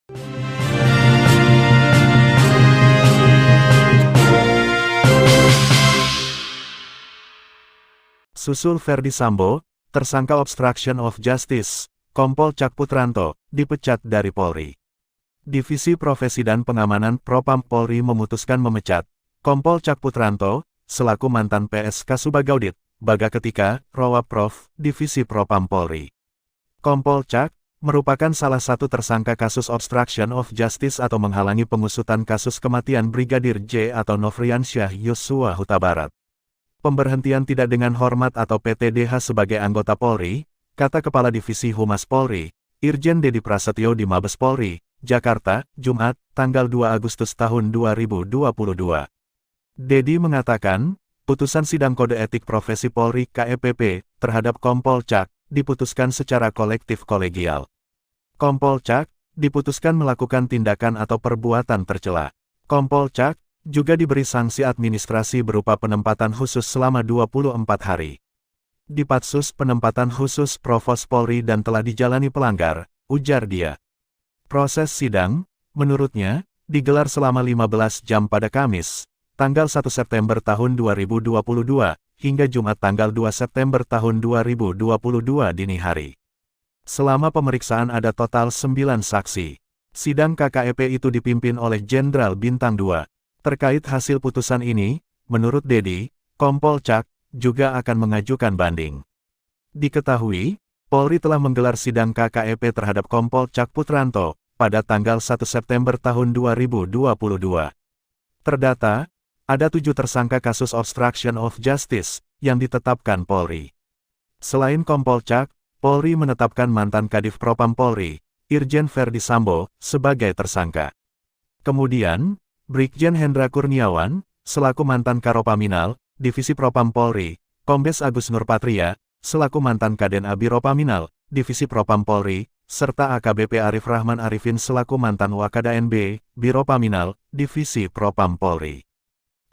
Susul Ferdy Sambo, tersangka obstruction of justice, Kompol Cak Putranto, dipecat dari Polri. Divisi Profesi dan Pengamanan Propam Polri memutuskan memecat Kompol Cak Putranto, selaku mantan PSK Subagaudit, Baga Ketika, Rowaprof, Divisi Propam Polri. Kompol Cak merupakan salah satu tersangka kasus obstruction of justice atau menghalangi pengusutan kasus kematian Brigadir J atau Nofriansyah Yosua Huta Barat. Pemberhentian tidak dengan hormat atau PTDH sebagai anggota Polri, kata Kepala Divisi Humas Polri, Irjen Dedi Prasetyo di Mabes Polri, Jakarta, Jumat, tanggal 2 Agustus tahun 2022. Dedi mengatakan, putusan sidang kode etik profesi Polri KEPP terhadap Kompol Cak diputuskan secara kolektif kolegial. Kompol Cak diputuskan melakukan tindakan atau perbuatan tercela. Kompol Cak juga diberi sanksi administrasi berupa penempatan khusus selama 24 hari. Di Patsus penempatan khusus Provos Polri dan telah dijalani pelanggar, ujar dia. Proses sidang, menurutnya, digelar selama 15 jam pada Kamis, tanggal 1 September tahun 2022, hingga Jumat tanggal 2 September tahun 2022 dini hari. Selama pemeriksaan ada total 9 saksi. Sidang KKEP itu dipimpin oleh Jenderal Bintang 2. Terkait hasil putusan ini, menurut Dedi, Kompol Cak juga akan mengajukan banding. Diketahui, Polri telah menggelar sidang KKEP terhadap Kompol Cak Putranto pada tanggal 1 September tahun 2022. Terdata, ada 7 tersangka kasus obstruction of justice yang ditetapkan Polri. Selain Kompol Cak, Polri menetapkan mantan Kadif Propam Polri, Irjen Ferdy Sambo, sebagai tersangka. Kemudian, Brigjen Hendra Kurniawan, selaku mantan Karopaminal, Divisi Propam Polri, Kombes Agus Nurpatria, selaku mantan Kaden Abiropaminal, Divisi Propam Polri, serta AKBP Arif Rahman Arifin selaku mantan Wakada NB, Biropaminal, Divisi Propam Polri.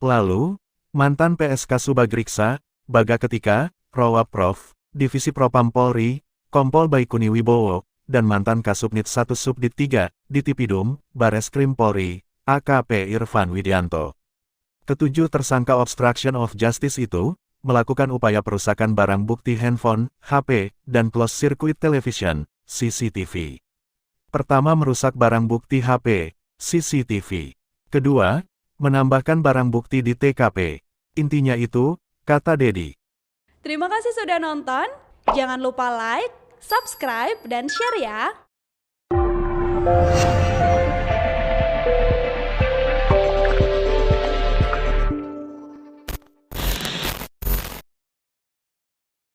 Lalu, mantan PSK Subagriksa, Baga Ketika, Rowaprof, Divisi Propam Polri, Kompol Baikuni Wibowo, dan mantan Kasubnit 1 Subdit 3, Ditipidum, Bareskrim Polri, AKP Irfan Widianto. Ketujuh tersangka obstruction of justice itu melakukan upaya perusakan barang bukti handphone, HP, dan closed circuit television, CCTV. Pertama, merusak barang bukti HP, CCTV. Kedua, menambahkan barang bukti di TKP. Intinya itu, kata Dedi. Terima kasih sudah nonton. Jangan lupa like, subscribe, dan share ya.